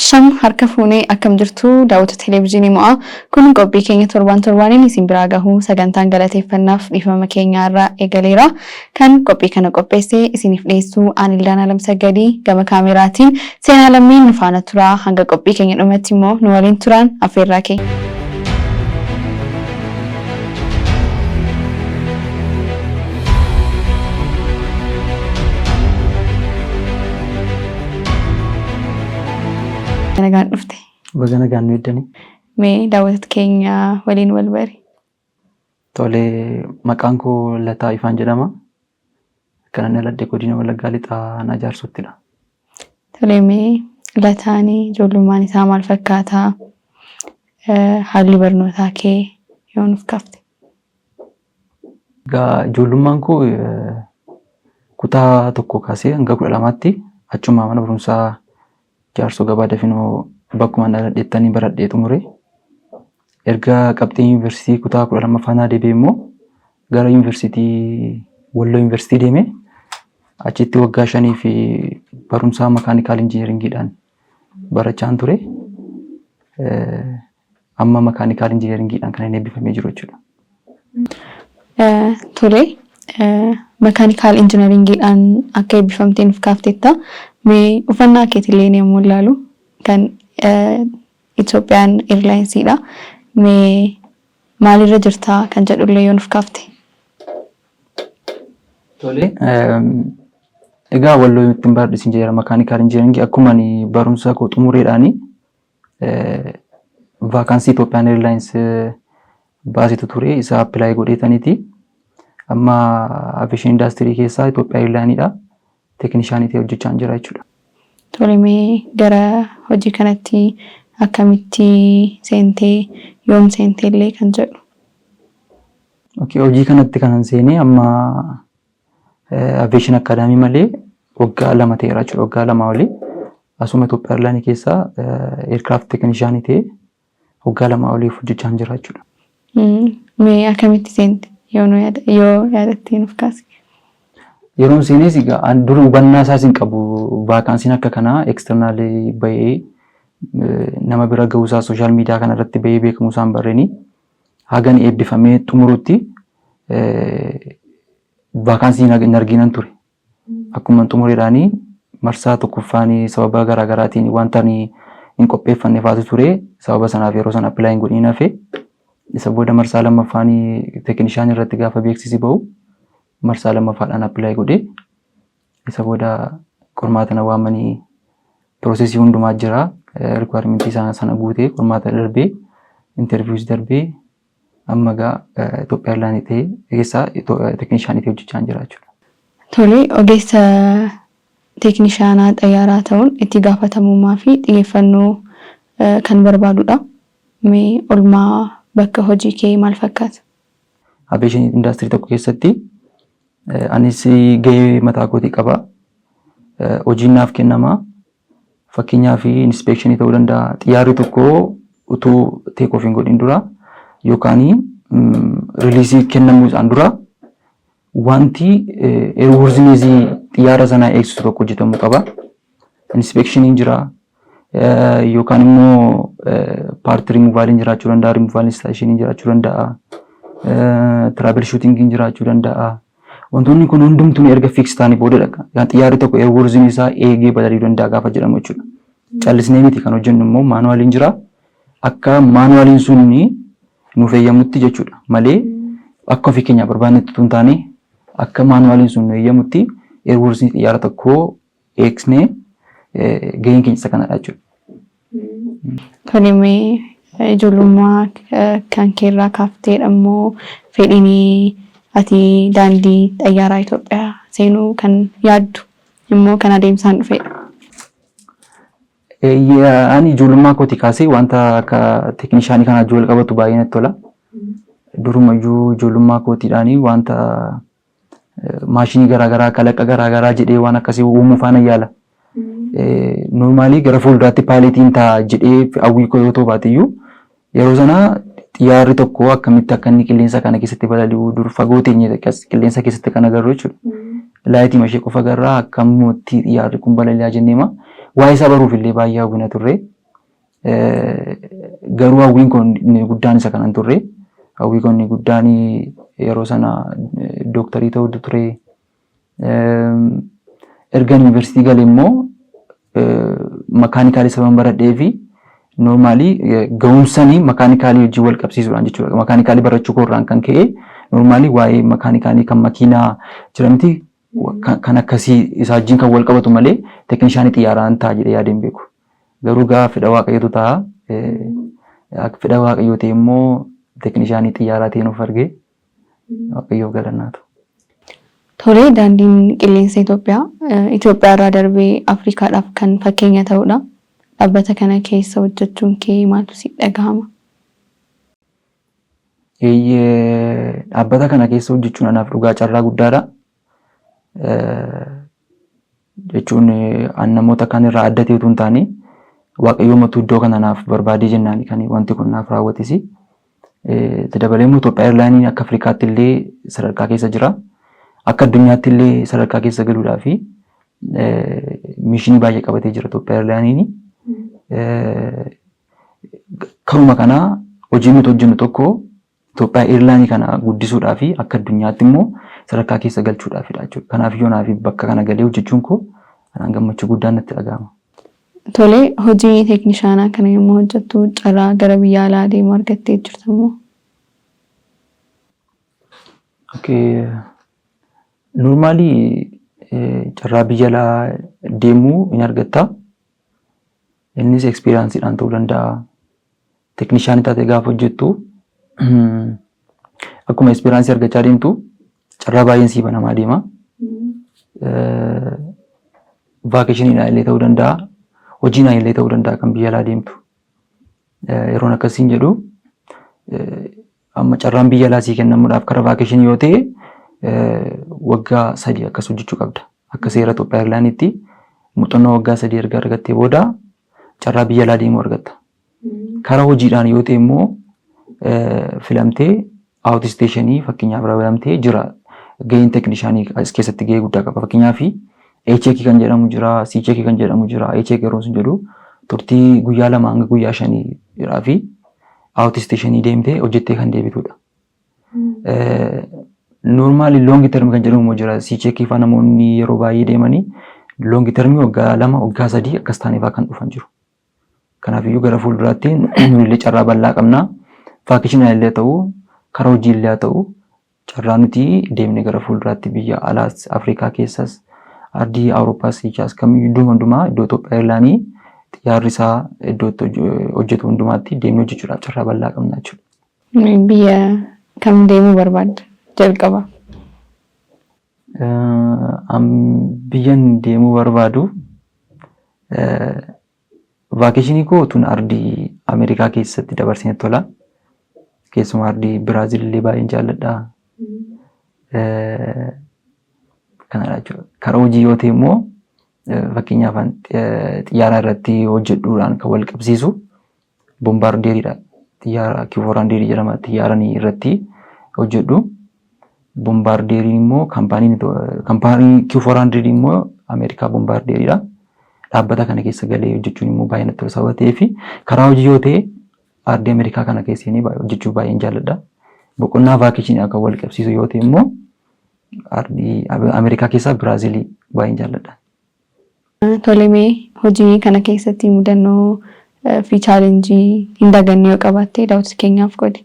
Asham harka fuunee akkam jirtu daawwattoota televezyiinii mo'aa kun qophii keenya torbaan isin biraa gahuu sagantaan galateeffannaaf dhiifama keenya irraa eegaleera kan qophii kana qopheessee isiniif dhiyeessu Anildaan Alamsagadii gama kaameraatiin seenaa lammiin nu faana turaa hanga qophii keenya dhumatti immoo nu waliin turaan affeerraa keenya. Nagaan dhufte. Baga nagaan nu eddanii. Mee daawwattoota keenya waliin wal bari. Tole maqaan koo Lataa Ifaan jedhama. Kanan dhaladhe godina Wallaggaa Lixaa na Jaarsottidha. Tole mee Lataanii ijoollummaan isaa maal fakkaataa? Haalli barnootaa kee yoo nuuf kaafte? Ijoollummaan koo kutaa tokko kaasee hanga 12tti achuma mana barumsaa Jaarsoo Gabaa Dafinoo bakkuma dhaladheettanii baradhee xumure. Erga qabxii yuunivarsiitii kutaa 12ffaa deebi'ee immoo gara yuunivarsiitii Walloo yuunivarsiitii deemee achitti waggaa 5 fi barumsa makaanikaal injineeringiidhaan barachaan ture. Amma makaanikaal injineeringiidhaan kan eebbifamee jiru jechuudha. Tole makaanikaal injineeringiidhaan akka eebbifamtee nuuf kaaftetta. Mee uffannaa keetillee yommuu ilaalu kan Ethiopian Airlines'idha. Mee maalirra jirtaa kan jedhullee yoo nuuf kaafte? Tole egaa Walloo ittiin baradhisin jedhama makaanikaal injineeringii akkuma ani barumsa koo xumureedhaani vaakaansii Ethiopian Airlines baasitu ture isa appilaayi godheetaniiti. Amma aviation indaastirii keessaa Ethiopian Airlines'idha. Teeknishaanii ta'ee hojjechaa jira jechuudha. Tole mee gara hojii kanatti akkamitti seentee yoom seenteellee kan jedhu? Hojii kanatti kanan seenee amma aviation akaadaamii malee waggaa 2 ta'eera jechuudha. Waggaa 2 olii asuma Itoophiyaa Airlaayinii keessaa aircraft teeknishaanii ta'ee waggaa 2 oliif hojjechaa jira jechuudha. Mee akkamitti seente yoo yaadattee nuuf kaasi? Yeroon seenes dur hubannaa isaas hin qabu vaakaansiin akka kanaa eksternal bahee nama bira gahuu isaa sooshaal miidiyaa kana irratti bahee beekamuu isaan barreeni hagan eebbifamee xumurutti vaakaansii hin arginan ture. Akkuma xumureedhaanii marsaa tokkoffaan sababa garaagaraatiin wanta hin qopheeffanne faatu ture. Sababa sanaaf yeroo sana appilaayin godhiin hafe isa booda marsaa lammaffaan teeknishaan irratti gaafa beeksisi bahu marsaa lammaffaadhaan appilaayi godhee isa booda qormaata na waamanii piroosesii hundumaa jira rikwaayimentii sana guutee qormaata darbee interviiyuus darbee amma gaa Itoophiyaa Airlaayinii ta'ee keessaa teeknishaanii ta'ee hojjechaa jira jechuudha. Tole ogeessa teeknishaanaa xayyaaraa ta'uun itti gaafatamummaa fi xiyyeeffannoo kan barbaadudha. Mee olmaa bakka hojii kee maal fakkaata? Aviation indaastirii tokko keessatti anis gahee mataa kootii qaba. Hojiin naaf kennama. Fakkeenyaaf inspeekshinii ta'uu danda'a. Xiyyaarri tokko utuu teek off hin godhin dura yookaan riiliisii kennamuu isaan dura wanti eerworzinezii xiyyaara sanaa eegsisu tokko hojjetamuu qaba. Inspeekshiniin jira. Yookaan immoo paartii rimuvaaliin jiraachuu danda'a. Rimuvaaliin istaashiniin jiraachuu danda'a. Tiraabil shuutingiin jiraachuu danda'a. Wantoonni kun hundumtuu erga fiks ta'anii booda dhaqa. Xiyyaarri tokko eerworzinii isaa eegee badaluu danda'a gaafa jedhamu jechuudha. Callisnee miti kan hojjennu immoo maanuwaaliin jira. Akka maanuwaaliin sun nuuf eeyyamutti jechuudha. Malee akka ofii keenya barbaannetti tun taane akka maanuwaaliin sun nu eeyyamutti eerworzinii xiyyaara tokkoo eegsnee gaheen keenya isa kanadha jechuudha. Tole mee ijoollummaa kan keerraa kaafteedha immoo fedhiin ati daandii xayyaaraa Itoophiyaa seenuu kan yaaddu immoo kan adeemsaan dhufedha. Ani ijoollummaa kootii kaasee wanta akka teeknishaanii kana wajjin wal qabatu baay'ee natti tola. Durumayyuu ijoollummaa kootiidhaanii wanta maashinii garaagaraa kalaqa garaagaraa jedhee waan akkasii uumuu faana yaala. Normaalii gara fuulduraatti paayileetiin ta'a jedhee hawwii koo yoo ta'u baatiyyuu yeroo sana xiyyaarri tokko akkamitti akka inni qilleensa kana keessatti balali'u dur fagoo teenyee qilleensa keessatti kan agarru jechuudha. Laayitii mashee qofa agarraa akkamitti xiyyaarri kun balali'aa jenneema. Waa'ee isaa baruuf illee baay'ee hawwina turre. Garuu hawwiin kun inni guddaan isa kanan turre. Hawwii kun inni guddaan yeroo sana dooktarii ta'uu ture. Erga yuunivarsiitii galee immoo makaanikaalii saban baradhee fi normaalii ga'umsanii makaanikaalii wajjin wal qabsiisuudhaan jechuudha. Makaanikaalii barachuu koorraan kan ka'e normaalii waa'ee makaanikaalii kan makiinaa jiramti kan akkasii isaa wajjin kan wal qabatu malee teeknishaanii xiyyaaraan ta'a jedhee yaadeen beeku. Garuu gaafa fedha waaqayyootu ta'a. Fedha waaqayyoo ta'e immoo teeknishaanii xiyyaaraa ta'een of argee waaqayyoof galannaatu. Tole, daandiin qilleensa Itoophiyaa irraa darbee Afrikaadhaaf kan fakkeenya ta'udha. Dhaabbata kana keessa hojjechuun kee maaltu si dhagahama? Dhaabbata kana keessa hojjechuun anaaf dhugaa carraa guddaadha. Jechuun an namoota kan irraa adda ta'etu hin taane waaqayyoomatu iddoo kana naaf barbaadee jennaan kan wanti kun naaf raawwates. Dabalee immoo Itoophiyaa Airlaayiniin akka Afrikaatti illee sadarkaa keessa jira. Akka addunyaatti illee sadarkaa keessa galuudhaa fi mishinii baay'ee qabatee jira Itoophiyaa Airlaayiniin. Karuma kanaa hojii nuti hojjennu tokko Itoophiyaa Airlaayinii kana guddisuudhaa fi akka addunyaatti immoo sadarkaa keessa galchuudhaafidha jechuudha. Kanaaf yoo naaf bakka kana galee hojjechuun koo anaan gammachuu guddaan natti dhagahama. Tole, hojii teeknishaanaa kana yommuu hojjettu carraa gara biyya alaa deemuu argattee jirtammoo? Normaalii carraa biyya alaa deemuu hin argatta. Innis eksperiyaansiidhaan ta'uu danda'a. Teeknishaanii taatee gaafa hojjettu akkuma ekspiriyaansii argachaa deemtu carraa baay'een sii banamaa deema. Vaakeshiniidhaan illee ta'uu danda'a. Hojiidhaan illee ta'uu danda'a kan biyya alaa deemtu. Yeroon akkasiin jedhu amma carraan biyya alaa sii kennamuudhaaf karaa vaakeshinii yoo ta'e waggaa 3 akkas hojjechuu qabda. Akka seera Itoophiyaa Airlaayiniitti muuxannoo waggaa 3 erga argattee booda carraa biyya alaa deemuu argatta. Karaa hojiidhaan yoo ta'e immoo filamtee aawut isteeshinii fakkeenyaaf filamtee jira. Gaheen teeknishaanii as keessatti gahee guddaa qaba. Fakkeenyaaf A-cheekii kan jedhamu jira, C-cheekii kan jedhamu jira. A-cheekii yeroo sun jedhu turtii guyyaa 2 hanga guyyaa 5 fi aawut isteeshinii deemtee hojjettee kan deebitudha. Normaalii loongi termii kan jedhamu jira. C-cheekii faa namoonni yeroo baay'ee deemanii loongi termii waggaa 2 waggaa 3 akkas taanee kan dhufan jiru. Kanaafiyyuu gara fuulduraatti nulillee carraa bal'aa qabna. Vaakeshinii illee ta'u, karaa hojii illee ta'u carraa nuti deemnee gara fuulduraatti biyya alaas Afrikaa keessas ardii Awurooppaas hiikaas kamiyyuu iddoo hundumaa iddoo Itoophiyaa Airlaayinii xiyyaarri isaa iddoo hojjetu hundumaatti deemnee hojjechuudhaaf carraa bal'aa qabna jechuudha. Biyya kam deemuu barbaadda jalqaba? Biyyan deemuu barbaadu vaakeshinii koo tun ardii Ameerikaa keessatti dabarsine tola. Keessumaa ardii Biraazil illee baay'een jaalladha. Kanadha jechuudha. Karaa hojii yoo ta'e immoo fakkeenyaaf xiyyaara irratti hojjedhuudhaan kan wal qabsiisu bombaardeeriidha. Xiyyaara kiiforaandeerii jedhama. Xiyyaaraan irratti hojjedhu. Bombaardeeriin immoo kaampaanii kiiforaandeerii immoo Ameerikaa bombaardeeriidha. Dhaabbata kana keessa galee hojjechuun immoo baay'ee natti tola sababa ta'eef karaa hojii yoo ta'e ardii Ameerikaa kana keessa hojjechuu baay'een jaalladha. Boqonnaa vaakeshinii akka wal qabsiisu yoo ta'e immoo ardii Ameerikaa keessaa Biraazilii baay'een jaalladha. Tolemee hojii kana keessatti mudannoo fi chaalenjii hin dagannee yoo qabaatte daawwattoota keenyaaf qoodi.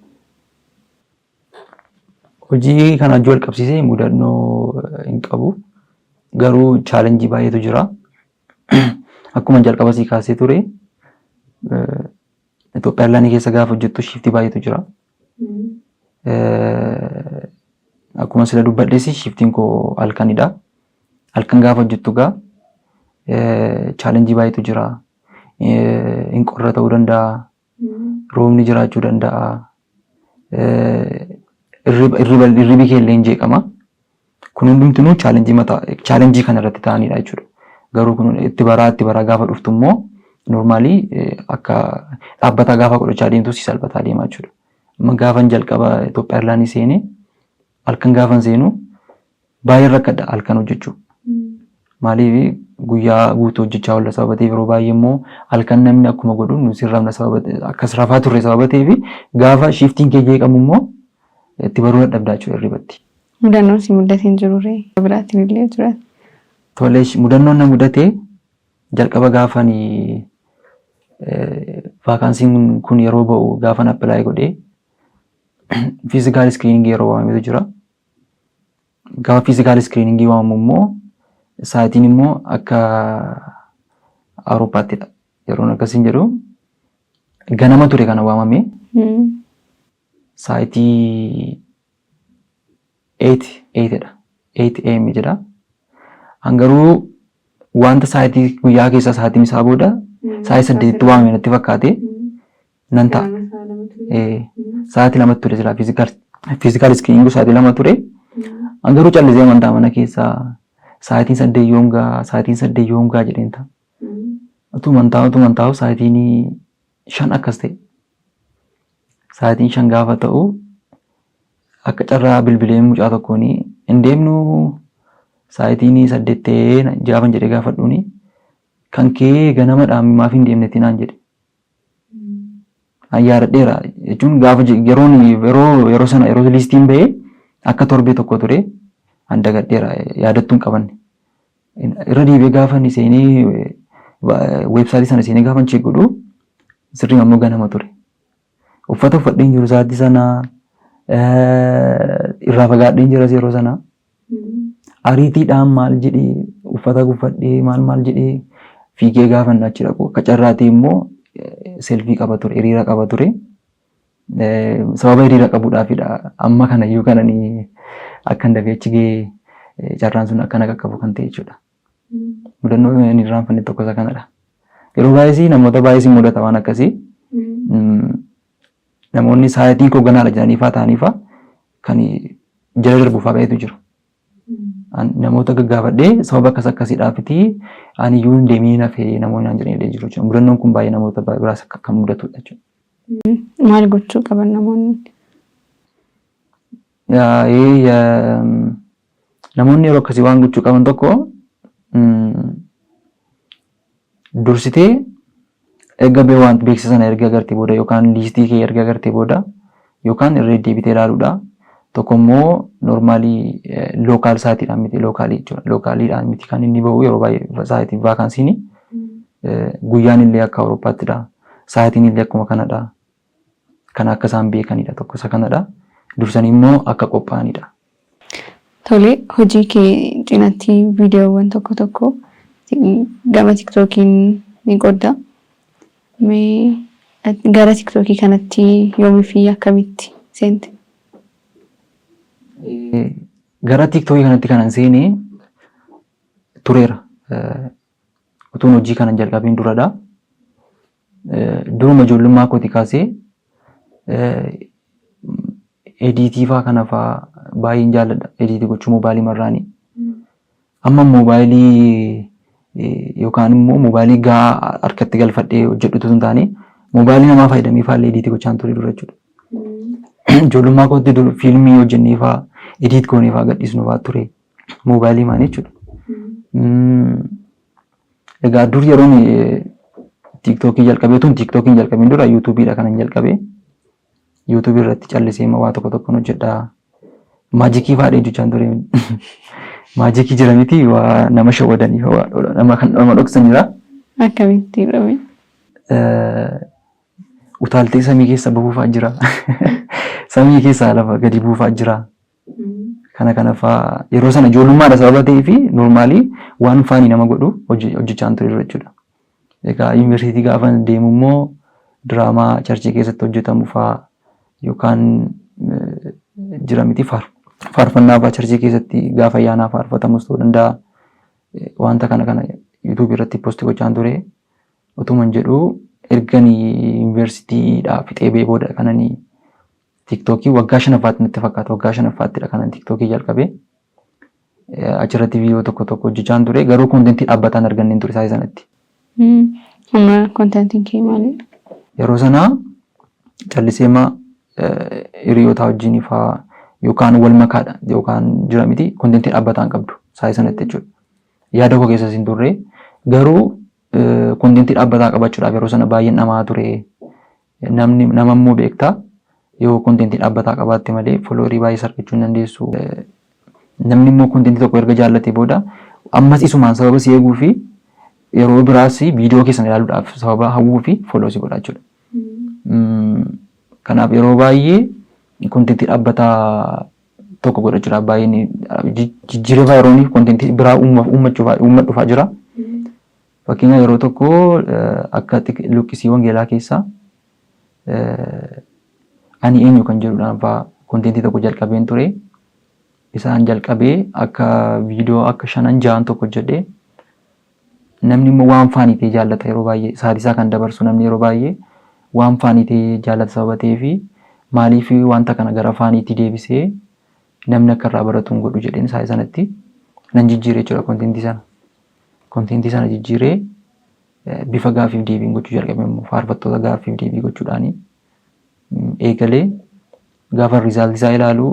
Hojii kana wal qabsiisee mudannoo hin qabu. Garuu chaalenjii baay'eetu jira. Akkuma jalqaba sii kaasee ture Itoophiyaa Airlaayinii keessa gaafa hojjettu shiftii baay'eetu jira. Akkuma sila dubbadhees shiftiin koo halkanidha. Halkan gaafa hojjettu gaa chaalenjii baay'eetu jira. Hin qorra ta'uu danda'a. Roobni jiraachuu danda'a. Irribi kee illee hin jeeqama. Kun hundumtinuu chaalenjii kana irratti ta'anidha jechuudha. Garuu kun itti baraa gaafa dhuftu immoo normaalii akka dhaabbata gaafa godhachaa deemtu si salphataa deemaa jechuudha. Amma gaafan jalqaba Itoophiyaa Airlaayinii seenee halkan gaafan seenu baay'ee rakkadha halkan hojjechuu. Maaliif guyyaa guutuu hojjechaa oolla sababa ta'eef yeroo baay'ee immoo halkan namni akkuma godhu nu sirraafna sababa akkas rafaa turre sababa ta'eef gaafa shiftiin kee jeeqamu immoo itti baruu dadhabdaa jechuudha hirribatti. Mudannoon si mudateen jiruree biraatiin illee jira. Tole mudannoon na mudate jalqaba gaafan vaakaansiin kun yeroo ba'u gaafan appilaayi godhee fiizikaal iskiriiningii yeroo waamametu jira. Gaafa fiizikaal iskiriiningii waamamu immoo sa'aatiin immoo akka Awurooppaattidha. Yeroon akkasiin jedhu ganama ture kana waamame sa'aatii 8dha. 8 am jedha. Hangaruu wanta sa'aatii guyyaa keessaa sa'aatiin isaa booda sa'aatii 8tti waamame natti fakkaate nan ta'a. Sa'aatii 2 ture jira fiizikaal iskiriiningii sa'aatii 2 ture. Hangaruu callisee amantaa mana keessaa sa'aatiin 8 yoongaa jedheen ta'a. Utuman taa'u sa'aatiin 5 akkas ta'e. Sa'aatiin 5 gaafa ta'u akka carraa bilbilee mucaa tokkoon hin deemnu sa'aatiin 8 ta'ee jaaban jedhee gaafadhuuni kan kee ganamaadhaan maaf hin deemnetti naan jedhe. Yaadadheera jechuun gaafa yeroo sana yeroo listiin bahee akka torbee tokko ture andagadheera yaadattuun qabanne. Irra deebi'ee gaafa inni seenee weebsaayitii sana seenee gaafa cheek godhu sirrii ammoo ganama ture. Uffata uffadheen jiru sa'aatii sana irraa fagaadheen jiras yeroo sana ariitiidhaan maal jedhee uffata uffadhee maal jedhee fiigee gaafa inni achi dhaqu akka carraatee immoo selfii qaba ture hiriira qaba ture. Sababa hiriira qabuudhaafidha amma kanayyuu kananii akkan dafee achi gahee carraan sun akkana qaqqabu kan ta'e jechuudha. Mudannoo inni irraanfanne tokko isa kanadha. Yeroo baay'ee namoota baay'ee mudata waan akkasii. Namoonni sa'aatiin koo ganaadha jedhaniifaa ta'aniifaa kan jala darbuufaa baay'eetu jiru. Namoota gaggaafadhee sababa akkas akkasiidhaafiti ani iyyuu hin deemin hafee namoonni naan jedhanii jiru jechuudha. Mudannoon kun baay'ee namoota biraas kan mudatudha jechuudha. Maal gochuu qaban namoonni? Namoonni yeroo akkasii waan gochuu qaban tokko dursitee erga waan beeksisa sana erga agartee booda yookaan liistii kee erga agartee booda yookaan irra deebitee ilaaluudha. Tokko immoo noormaalii lookaal sa'aatiidhaan miti lookaalii jechuudha. Lookaaliidhaan miti kan inni bahu yeroo baay'ee sa'aatiin vaakaansiin guyyaan illee akka Awurooppaattidha. Sa'aatiin illee akkuma kanadha. Kan akka isaan beekanidha tokko isa kanadha. Dursanii immoo akka qophaa'anidha. Tole hojii kee cinatti viidiyoowwan tokko gama tiktookiin ni qodda. Gara tiktookii kanatti yoomii fi akkamitti seente? Gara tiktookii kanatti kanan seenee tureera. Utuun hojii kanan jalqabeen duradha. Duruma ijoollummaa kooti kaasee ediitii faa kana faa baay'een jaalladha. Ediitii gochuu moobaayilii marraanii. Amma moobaayilii yookaan immoo moobaayilii gahaa harkatti galfadhee hojjedhutu hin taane moobaayilii namaa fayyadamee faallee ediitii gochaan ture dura jechuudha. Ijoollummaa kootti fiilmii hojjennee faa ediit goonee faa gadhiisnu faa ture moobaayilii maan jechuudha. Egaa dur yeroon tiiktookii jalqabee tun tiiktookiin jalqabeen dura yuutuubiidha kanan jalqabee. YouTube irratti callisee waa tokkoon hojjedhaa. Maajikii fa'aa hojjechaa ture. Maajikii jira miti waa nama shawwadanii nama dhoksanidha. Akkamitti jedhame? Utaaltee samii keessa buufaa jira. Samii keessaa lafa gadi buufaa jira. Kana fa'aa yeroo sana ijoollummaadha sababa ta'eef noormaalii waan faanii nama godhu hojjechaa ture jechuudha. Egaa yuunivarsiitii gaafa deemu immoo diraamaa charchii keessatti hojjetamu fa'aa yookaan jira miti faarfannaa fa'aa charchii keessatti gaafa ayyaanaa faarfatamus ta'uu danda'a. Wanta kana yuutuubii irratti poostii gochaa ture. Utuman jedhu erganii yuunivarsiitiidhaa fixee bee booda kananii tiiktookii waggaa 5ffaatti natti fakkaata. Waggaa 5ffaatti kanan tiiktookii jalqabee achirratti viidiyoo tokko hojjechaa ture. Garuu koontentii dhaabbataan arganneen ture isaa sanatti. Amma koontentiin kee maalidha? Yeroo sanaa calliseema hiriyoota wajjin fa'aa yookaan wal makaadha yookaan jira miti koontentii dhaabbataan qabdu isaa sanatti jechuudha. Yaada koo keessas hin turre Garuu kontentii dhaabbataa qabachuudhaaf yeroo sana baay'een dhamaa ture. Nama immoo beektaa yoo kontentii dhaabbataa qabaatte malee foloorii baay'ee argachuu hin dandeessu. Namni immoo kontentii tokko erga jaallatee booda ammas isumaan sababa si eeguu fi yeroo biraas viidiyoo keessan ilaaluudhaaf sababa hawwuu fi foloo si godha jechuudha. Kanaaf yeroo baay'ee kontentii dhaabbataa tokko godhachuudhaaf baay'een jijjiirama yeroon kontentii biraa uummachuufaa jira. Fakkeenyaaf yeroo tokko akka lukkisii wangeelaa keessaa ani eenyu kan jedhuudhaan fa'aa kontentii tokko jalqabeen ture. Isaan jalqabee akka viidiyoo akka 5-6 tokko jedhee namni immoo waan faanii ta'e jaallata yeroo baay'ee saadisaa kan dabarsu namni yeroo baay'ee waan faanii ta'e jaallata sababa ta'eefi maaliif wanta kana gara faaniitti deebisee namni akka irraa baratu hin godhu jedheen isaa sanatti nan jijjiiree jechuudha kontentii sana. Kontentii sana jijjiiree bifa gaaffiif deebii gochuu jalqabee immoo faarfattoota gaaffiif deebii gochuudhaani eegalee gaafa riizaaltii isaa ilaalu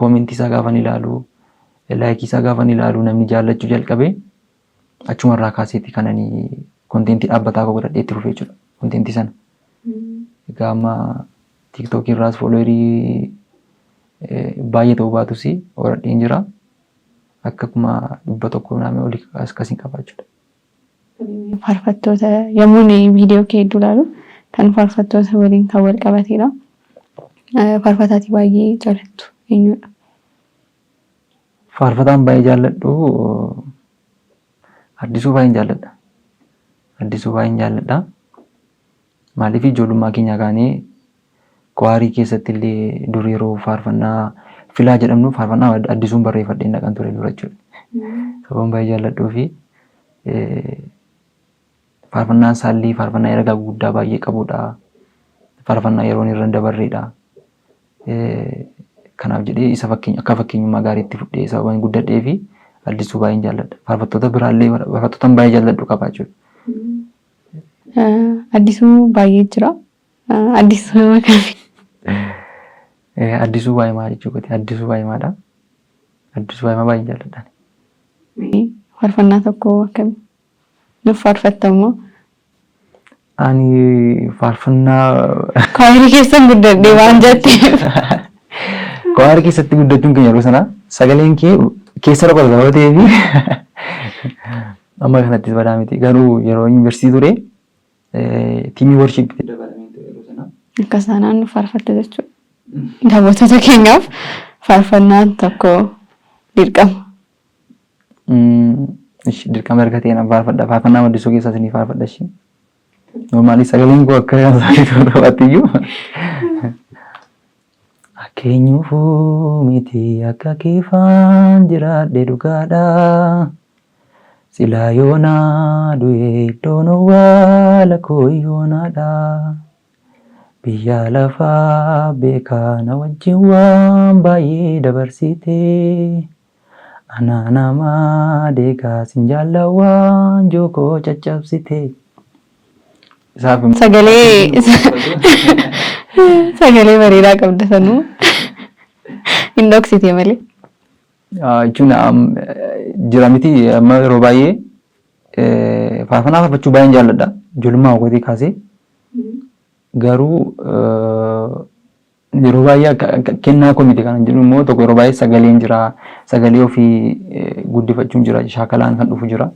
koomentii isaa gaafa ilaalu laayikii isaa gaafa ilaalu namni jaallachuu jalqabee achumarraa kaaseetti kananii kontentii dhaabbataa godhadhee itti fufee jechuudha kontentii sana. Egaa amma tiiktookii irraas foloorii baay'ee ta'uu baatus horadheen jira. Akkuma 100 naamee olii akkasiin qabaa jechuudha. Faarfattoota yommuu viidiyoo kee hedduu ilaalu kan faarfattoota waliin kan wal qabateedha. Faarfataatii baay'ee jaallattu eenyudha? Faarfataan baay'ee jaalladhu Addisuu baay'een jaalladha. Addisuu baay'een jaalladha. Maaliif ijoollummaa keenya kaanee kwaarii keessatti illee dur yeroo faarfannaa filaa jedhamnu faarfannaa Addisuun barreeffadheen dhaqan ture dura jechuudha. Sababni baay'ee jaalladhuu fi faarfannaan isaallee faarfannaa ergaa guddaa baay'ee qabudha. Faarfannaa yeroon irra hin dabarreedha. Kanaaf jedhee isa akka fakkeenyummaa gaariitti fudhee sababa guddadhee fi Addisuu baay'een jaalladha. Faarfattoota biraallee faarfattoota baay'ee jaalladhu qaba jechuudha. Addisuu baay'ee jira. Addisuu makamii? Addisuu baay'ee maa jechuudha. Addisuu baay'ee maadha. Addisuu baay'ee baay'ee jaalladha. Faarfannaa tokko akkamii nuuf faarfattamoo? Ani faarfannaa kwaarii keessan guddadhee waan jetteef. Kwaarii keessatti guddachuun keenya yeroo sana sagaleen kee keessa roga sababa ta'eefi amma kanatti badaa miti. Garuu yeroo yuunivarsiitii ture tiimii worshiipitti dabalamee ture yeroo sana. Akka isaanaan nuuf faarfatte jechuudha. Daawwattoota keenyaaf faarfannaan tokko dirqama. Dirqama erga ta'een faarfadha. Faarfannaa Addisuu keessaa isinii faarfadha ishee. Normaalii sagaleen koo akka isaaniitu qabattiyyuu. Akkeenyuufuu miti akka keefaan jiraadhe dhugaadha. Silaa yoonaa du'e iddoon owwaala koo yoonaadha. Biyya lafaa beekaa na wajjin waan baay'ee dabarsite. Ana nama deegaa sin jaalla waan jookoo caccabsite. Sagalee bareedaa qabda sanuu hin dhoksite malee. Jechuun jira miti amma yeroo baay'ee faarfannaa faarfachuu baay'een jaalladha. Ijoollummaa hawwatii kaasee garuu yeroo baay'ee kennaa koo miti kan jedhu immoo tokko yeroo baay'ee sagaleen jira. Sagalee ofii guddifachuun jira. Shaakalaan kan dhufu jira.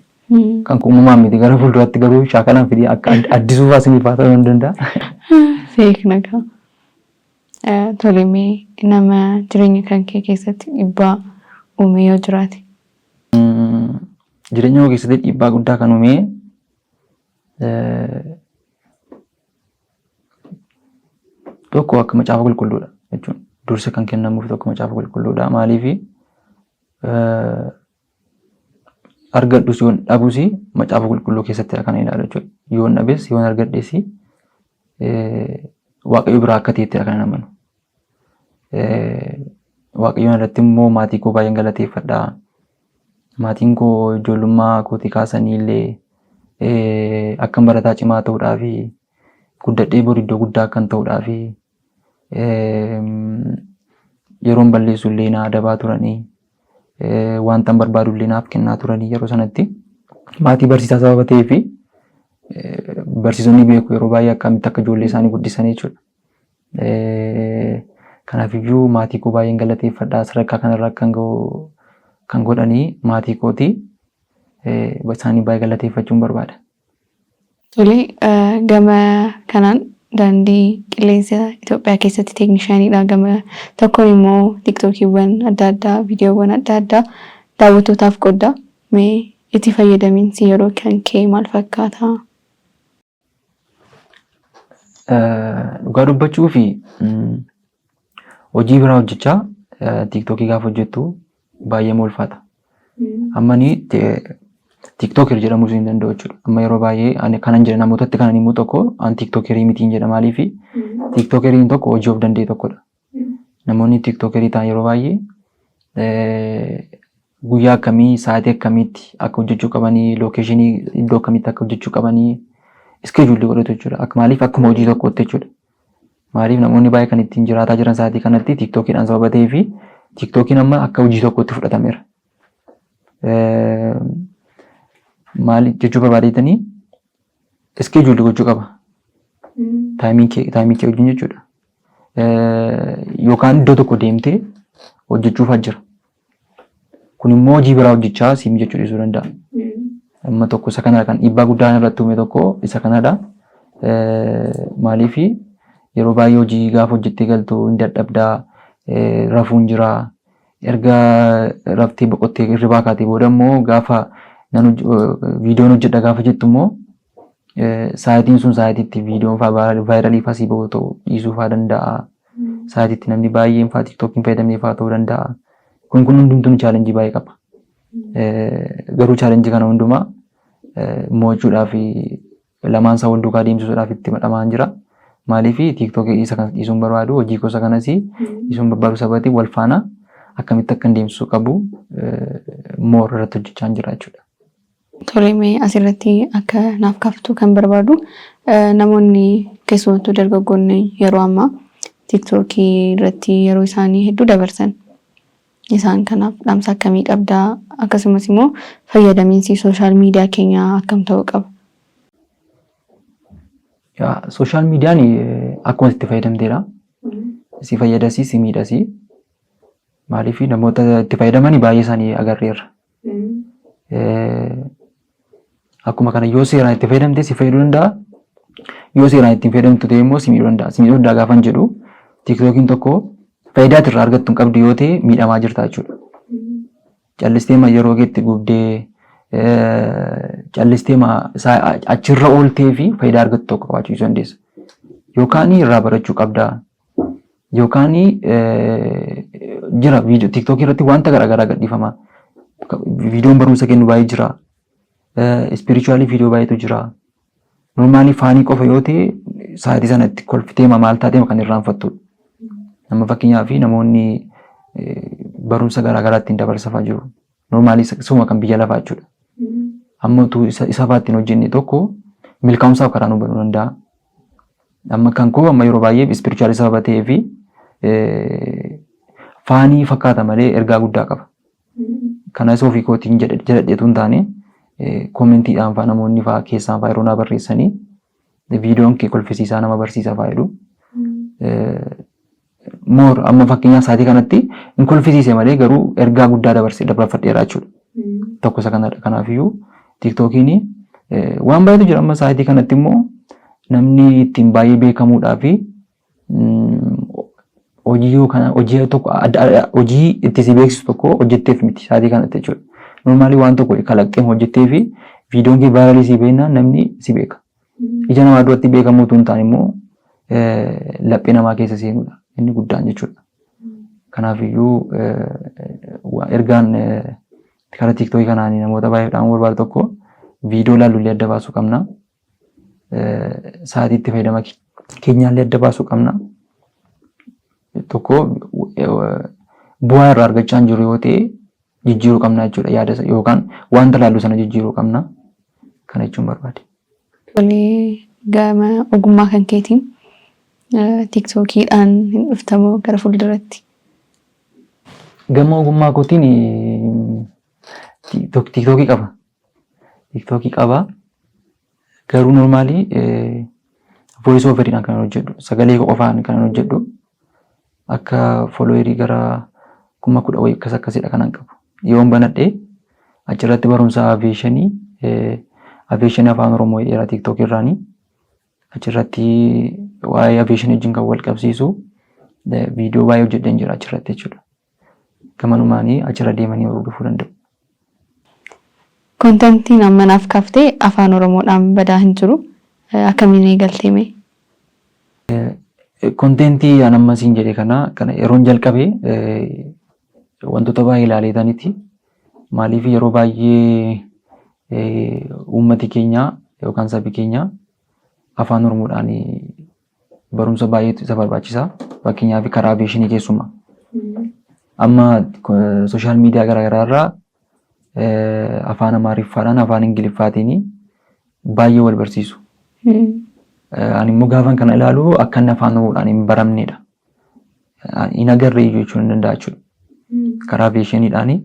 Kan uumamaan miti gara fuulduraatti garuu shaakalaan fidee akka Addisuu fa'aa isiniif haa ta'uu hin danda'a. Seekna kan tolemee nama jireenya kan kee keessatti dhiibbaa uume yoo jiraate. Jireenya koo keessatti dhiibbaa guddaa kan uume tokko akka macaafa qulqulluudha jechuun dursa kan kennamuuf tokko macaafa qulqulluudha. Maaliif argadhus yoon dhabus macaafa qulqulluu keessatti kan ilaalu jechuudha. Yoon dhabes yoon argadhes waaqayyo biraa akka ta'etti kan amanu. Waaqayyoon irratti immoo maatii koo baay'een galateeffadha. Maatiin koo ijoollummaa kootii kaasanii illee akkan barataa cimaa ta'uudhaa fi guddadhee bor iddoo guddaa akkan ta'uudhaa fi yeroon balleessu illee na adabaa turanii wanta barbaadu illee naaf kennaa turanii yeroo sanatti maatii barsiisaa sababa ta'ee fi barsiisonni beeku yeroo baay'ee akkamitti akka ijoollee isaanii guddisan jechuudha. Kanaafiyyuu maatii koo baay'een galateeffadha. Sadarkaa kanarra kan godhanii maatii kooti isaanii baay'ee galateeffachuun barbaada. Tole gama kanaan daandii qilleensa Itoophiyaa keessatti teeknishaaniidha. Gama tokkoon immoo tiktookiiwwan adda addaa, viidiyoowwan adda addaa daawwattootaaf qodda. Mee itti fayyadamiinsi yeroo kan kee maal fakkaata? Dhugaa dubbachuu fi hojii biraa hojjechaa tiktookii gaafa hojjettu baay'ee ulfaata. Ammanii tiktooker jedhamuu hin danda'u jechuudha. Amma yeroo baay'ee ani kanan jedha namootatti kanan immoo tokko an tiktookerii mitiin jedha. Maaliif tiktookeriin tokko hojii of danda'e tokkodha. Namoonni tiktookerii ta'an yeroo baay'ee guyyaa akkamii sa'aatii akkamiitti akka hojjechuu qabanii lookeeshinii iddoo akkamiitti akka hojjechuu qabanii iskeejuulii godhatu jechuudha. Akka maaliif akkuma hojii tokkotti jechuudha. Maaliif namoonni baay'ee kan ittiin jiraataa jiran sa'aatii kanatti tiktookiidhaan sababa ta'ee fi tiktookiin amma akka hojii tokkotti fudhatameera. Maal jechuu barbaadeetanii iskeejuulii gochuu qaba. Taayimii kee wajjin jechuudha. Yookaan iddoo tokko deemtee hojjechuuf jira. Kun immoo hojii biraa hojjechaa siim jechuu dhiisuu danda'a. Amma tokko isa kanadha kan dhiibbaa guddaa irratti uume tokko isa kanadha. Maaliif yeroo baay'ee hojii gaafa hojjettee galtu hin dadhabdaa, rafuun jira. Erga raftee boqottee hirribaa kaatee booda immoo gaafa viidiyoon hojjedha gaafa jettu immoo sa'aatiin sun sa'aatiitti viidiyoon vaayiralii fasii ba'u ta'uu dhiisuu fa'aa danda'a. Sa'aatiitti namni baay'een fa'aa tiktookiin fayyadamee fa'aa ta'uu danda'a. Kun hundumtuu chaalenjii baay'ee qaba. Garuu chaalenjii kana hundumaa mo'achuudhaaf lamaan isaa wal duukaa deemsisuudhaaf itti madhamaa jira. Maaliif tiktookii isa kan dhiisuun barbaadu hojii gosa kanas dhiisuun barbaadu sabati wal faana akkamitti akka deemsisuu qabu moor irratti hojjechaa jira jechuudha. Tole mee asirratti akka naaf kaaftu kan barbaadu namoonni keessumattuu dargaggoonni yeroo ammaa tiktookii irratti yeroo isaanii hedduu dabarsan. Isaan kanaaf dhaamsa akkamii qabdaa? Akkasumas immoo fayyadamiinsi sooshaal miidiyaa keenyaa akkam ta'uu qaba? Sooshaal miidiyaan akkuma itti fayyadamteedha. Si fayyadasii si miidhasii. Maaliif namoota itti fayyadaman baay'ee isaanii agarreerra. Akkuma kana yoo seeraan itti fayyadamte si fayyaduu danda'a. Yoo seeraan itti fayyadamtu ta'e immoo si miidhuu danda'a. Si miidhuu danda'a gaafan jedhu tiktookiin tokko faayidaa irraa argattu hin qabdu yoo ta'e miidhamaa jirta jechuudha. Callistee yeroo keetti gubdee callistee achirra ooltee fi faayidaa argattu tokko qabaachuu dandeessa. Yookaan irraa barachuu qabda. Yookaan jira tiktookii irratti wanta garaagaraa gadhiifama. Viidiyoon barumsa kennu baay'ee jira. Spirituaalii viidiyoo baay'eetu jira. Normaalii faanii qofa yoo ta'e sa'aatii sanatti kolfitee maal taatee kan irraanfattudha. Nama fakkeenyaaf namoonni barumsa garaagaraa ittiin dabarsaa jiru. Normaalii suma kan biyya lafaa jechuudha. Amma isa fa'aa ittiin hojjenne tokko milkaa'umsaaf karaa nu banuu danda'a. Amma kan koo amma yeroo baay'ee ispirichuwaalii sababa ta'ee fi faanii fakkaata malee ergaa guddaa qaba. Kanas ofii kootiin jedhadheetu hin taane koomentiidhaan fa'aa namoonni fa'aa keessaan fa'aa yeroo naa barreessanii viidiyoon kee kolfisiisaa nama barsiisaa fa'aa jedhu. Moor amma fakkeenyaaf sa'aatii kanatti hin kolfisiise malee garuu ergaa guddaa dabarfadheera jechuudha. Tokko isa kanadha. Kanaafiyyuu tiktookiin waan baay'eetu jira amma sa'aatii kanatti immoo namni ittiin baay'ee beekamuudhaa fi hojii itti si beeksisu tokko hojjetteef miti sa'aatii kanatti jechuudha. Normaalii waan tokko kalaqxee hojjettee fi viidiyoon kee vaayiralii si beeknaan namni si beeka. Ija namaa duratti beekamuutu hin taane immoo laphee namaa keessa seenuudha. Inni guddaan jechuudha. Kanaafiyyuu ergaan karaa tiktookii kanaan namoota baay'eedhaan barbaadu tokko viidiyoo laalullee adda baasuu qabna. Sa'aatii itti fayyadama keenyaallee adda baasuu qabna. Tokko bu'aa irraa argachaa hin jiru yoo ta'e jijjiiruu qabna jechuudha yaada yookaan wanta laallu sana jijjiiruu qabna. Kana jechuun barbaade. Tolee gama ogummaa kan keetiin tiktookiidhaan hin dhuftamoo gara fuulduratti? Gama ogummaa kootiin tiktookii qaba. TikTokii qaba. Garuu normaalii voice overiidhaan kan hojjedhu. Sagalee qofaan kan hojjedhu. Akka followerii gara 10,000 wayii akkasidha kanan qabu. Yoon banadhee achirratti barumsa aviationii afaan Oromoo dheeraa TikTok irraanii achirratti waa'ee aviationii wajjin kan wal qabsiisu viidiyoo baay'ee hojjedheen jira achirratti jechuudha. Gamanumaanii achirra deemanii hordofuu danda'u. Kontentiin ammanaaf kaaftee afaan Oromoodhaan badaa hin jiru. Akkamiin eegalteeme? Kontentii an ammasiin jedhe kana yeroon jalqabee wantoota baay'ee ilaaleetaniiti. Maaliif yeroo baay'ee uummati keenya yookaan sabi keenya afaan Oromoodhaan barumsa baay'eetu isa barbaachisa. Fakkeenyaaf karaa aviationii keessumaa. Amma sooshaal miidiyaa garaagaraa irraa afaan Amaariffaadhaan afaan Ingiliffaatiin baay'ee wal barsiisu. Ani immoo gaafan kana ilaalu akka inni afaan Oromoodhaan hin baramnedha. Hin agarree jechuun hin danda'a jechuudha. Karaa aviationiidhaan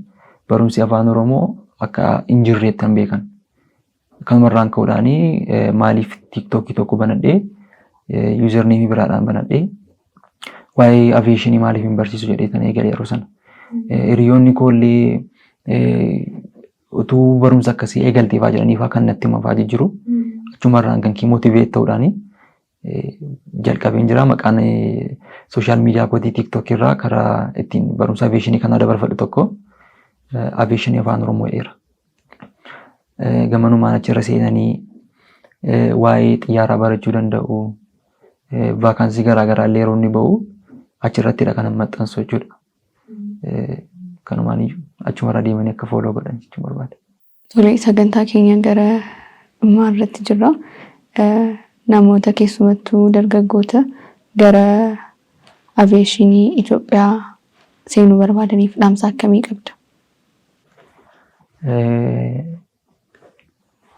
barumsi afaan Oromoo akka hin jirreetti kan beekan. Kanumarraan ka'uudhaan maaliif TikTokii tokko banadhee yuuzarneemii biraadhaan banadhee waa'ee aviationii maaliif hin barsiisu jedheetan eegalee yeroo sana. Hiriyoonni koollee utuu barumsa akkasii eegaltee fa'aa jedhanii fa'aa kan natti himafaa jiru. Achumarraan kan motiveet ta'uudhaan jalqabeen jira. Maqaan sooshaal miidiyaa kootii TikTok irraa karaa ittiin barumsa aviationii kana dabarfadhu tokko aviationii afaan Oromoo dheera. Gamanumaan achirra seenanii waa'ee xiyyaaraa barachuu danda'u. Vaakaansii garaagaraa illee yeroo inni ba'u achirrattidha kan maxxansu jechuudha. Kanumaan achumarra deemanii akka fooloo godhan jechuun barbaada. Tole, sagantaa keenya gara dhumaa irratti jirra. Namoota keessumattuu dargaggoota gara aviationii Itoophiyaa seenuu barbaadaniif dhaamsa akkamii qabda?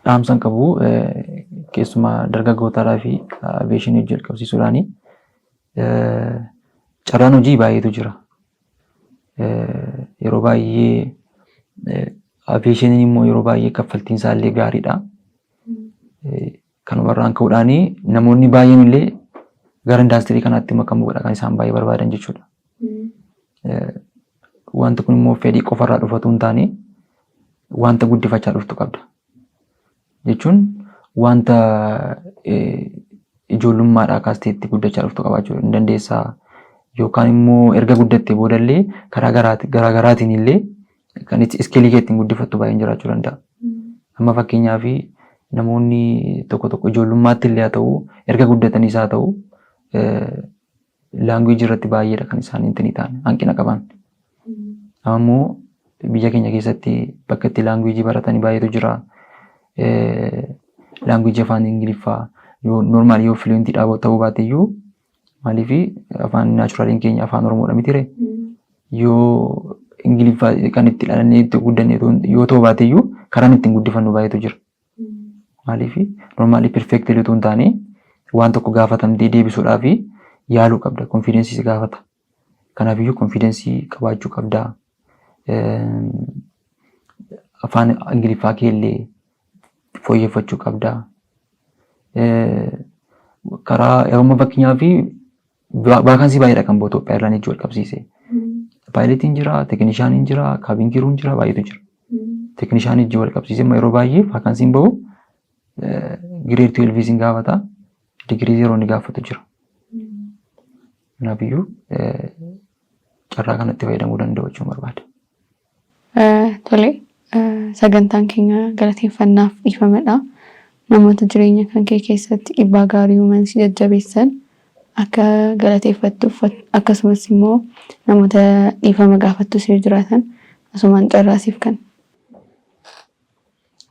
Dhaamsan qabu keessumaa dargaggootaa fi aviationii wajjin qabsiisuudhaani carraan hojii baay'eetu jira. Yeroo baay'ee aviationii immoo yeroo baay'ee kaffaltiin isaa illee gaariidha. Kanumarraan ka'uudhaan namoonni baay'een illee gara indaastirii kanaatti makamuudha kan isaan baay'ee barbaadan jechuudha. Wanti kun immoo fedhii qofarraa dhufatu hin taane wanta guddifachaa dhuftu qabda. Jechuun wanta ijoollummaadhaa kaasteetti guddachaa dhuftu qabaachuu hin dandeessaa. Yookaan immoo erga guddattee boodallee karaa garaagaraatiin illee kan iskeelii keettiin guddifattu baay'een jiraachuu danda'a. Amma fakkeenyaaf namoonni tokko ijoollummaatti illee haa ta'u erga guddataniis haa ta'u laanguweejii irratti baay'eedha kan isaan hin ta'an hanqina qaban. Ammoo biyya keenya keessatti bakka itti laanguweejii baratanii baay'eetu jira. Laanguweejii afaan Ingiliffaa normaali yoo fluentii ta'uu baateyyuu maaliif afaan naachuraaliin keenya afaan Oromoodha mitiree yoo Ingiliffaa kan itti dhalannee itti guddanne yoo ta'uu baateyyuu karaan ittiin guddifannu baay'eetu jira. Maaliif normaali perfeektii utuu hin taane waan tokko gaafatamtee deebisuudhaaf yaaluu qabda. Konfiidensii si gaafata. Kanaafiyyuu konfiidensii qabaachuu qabda. Afaan Ingiliffaa kee illee fooyyeffachuu qabda. Karaa yeroo fakkeenyaaf vaakaansii baay'eedha kan ba'u Itoophiyaa irraan wal qabsiise. Paayiletiin jira, teeknishaaniin jira, kaabiin kiruun jira, baay'eetu jira. Teeknishaanii wajjin wal qabsiise yeroo baay'ee vaakaansiin ba'u gireed 12 gaafata, digirii 0 ni gaafatu jira. Kanaafiyyuu carraa kanatti fayyadamuu danda'u jechuun barbaada. Tole, sagantaan keenya galateeffannaaf dhiifamedha. Namoota jireenya kan kee keessatti dhiibbaa gaarii uuman si jajjabeessan akka galateeffattuuf akkasumas immoo namoota dhiifama gaafattu si jiraatan asumaan carraasiif kan.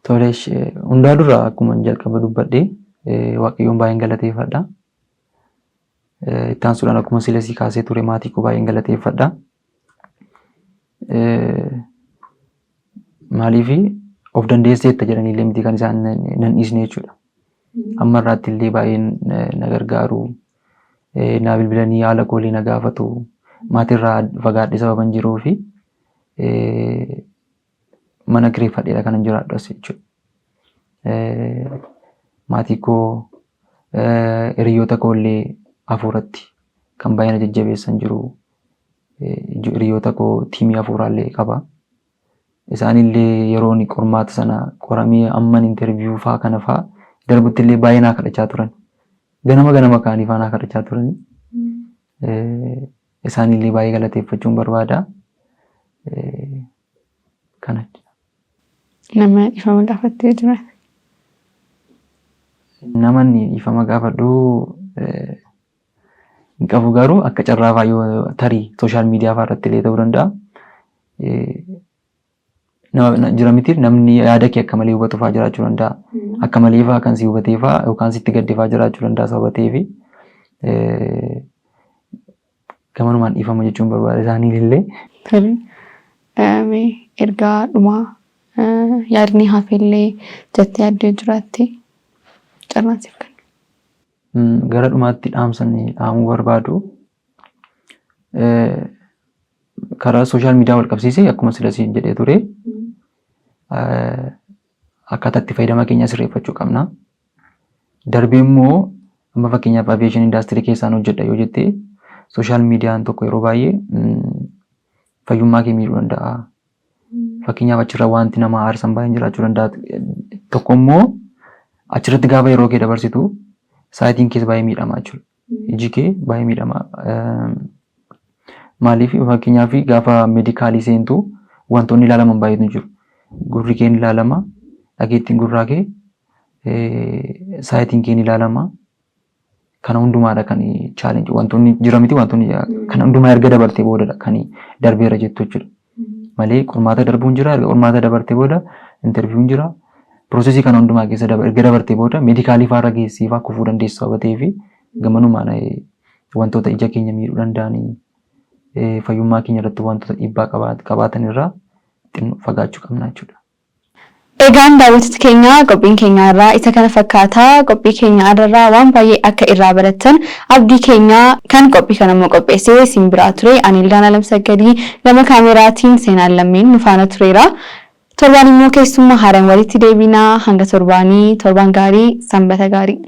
Tole, hundaa dura akkuma jalqaba dubbadhee Waaqayyoon baay'een galateeffadha. Itti aansuudhaan akkuma silesii kaasee ture maatii koo baay'een galateeffadha. Maaliif of dandeesseetta jedhanii illee miti kan isaan nan dhiisne jechuudha. Amma irraatti illee baay'een na gargaaru. Na bilbilanii haala kootii na gaafatu. Maatirraa fagaadhee sababan jiruu fi mana kireeffadheedha kanan jiraadhu as jechuudha. maatii koo hiriyoota koollee hafuuratti kan baay'ina jajjabeessan jiru. Hiriyoota koo tiimii hafuuraallee qaba. Isaanillee yeroo ni qormaata sana qoramee amman interviyuu faa kana faa darbutti illee baay'ee naa kadhachaa turan. Ganama kaanii faa naa kadhachaa turani. Isaanillee baay'ee galateeffachuun barbaada. Kana. Nama dhiifama gaafattee jira. Namanni dhiifama gaafadhu hin qabu garuu akka carraa faa yoo tarii sooshaal miidiyaa faa irratti illee ta'uu danda'a. Jira miti namni yaada kee akka malee hubatu faa jiraachuu danda'a. Akka malee faa kan si hubatee faa yookaan sitti gaddee faa jiraachuu danda'a sababa ta'eefi gamanumaan dhiifama jechuun barbaada isaaniillee. Ergaa dhumaa yaadni hafillee jettee yaaddee jiraatti carraasiif kan. Gara dhumaatti dhaamuu barbaadu. Karaa sooshaal miidiyaa wal qabsiisee akkuma silasiin jedhee ture akkaataa itti fayyadama keenya sirreeffachuu qabna. Darbee immoo amma fakkeenyaaf aviyeeshinii indaastirii keessaan hojjedha yoo jettee sooshaal miidiyaan tokko yeroo baay'ee fayyummaa kee miidhuu danda'a. Fakkeenyaaf achirra wanti nama aarsan baay'een jiraachuu danda'a. Tokko immoo achirratti gaafa yeroo kee dabarsitu saayitiin keessa baay'ee miidhama jechuudha. Iji kee baay'ee miidhama. Maaliif fakkeenyaaf gaafa meedikaalii seentu wantoonni ilaalaman baay'eetu jiru. Gurri kee ilaalama, dhageettiin gurraa kee, saayitiin kee ilaalama. Kana hundumaadha kan chaalenjii wantoonni jira miti wantoonni kana hundumaa erga dabartee boodadha kan darbeera jettu jechuudha. Malee qormaata darbuun jira erga qormaata dabartee booda interviewuun jira. Piroosesii kana hundumaa keessa erga dabartee booda meedikaalii faarra geessiif akka kufuu dandeessu sababa ta'eefi gamanumaan wantoota ija keenya miidhuu danda'anii fayyummaa keenya irratti wantoota dhiibbaa qabaatan irraa fagaachuu qabna jechuudha. Egaan daawwattoota keenya qophiin keenya irraa isa kana fakkaata. Qophii keenya irraa waan baay'ee akka irraa barattan abdii keenya kan qophii kana immoo qopheessee isin biraa ture. Ani Ildaana Lamsaggadii gama kaameraatiin Seenaan Lammeen nu faana tureera. Torbaan immoo keessummaa haaraan walitti deebinaa hanga torbaanii torban gaarii sanbata gaarii.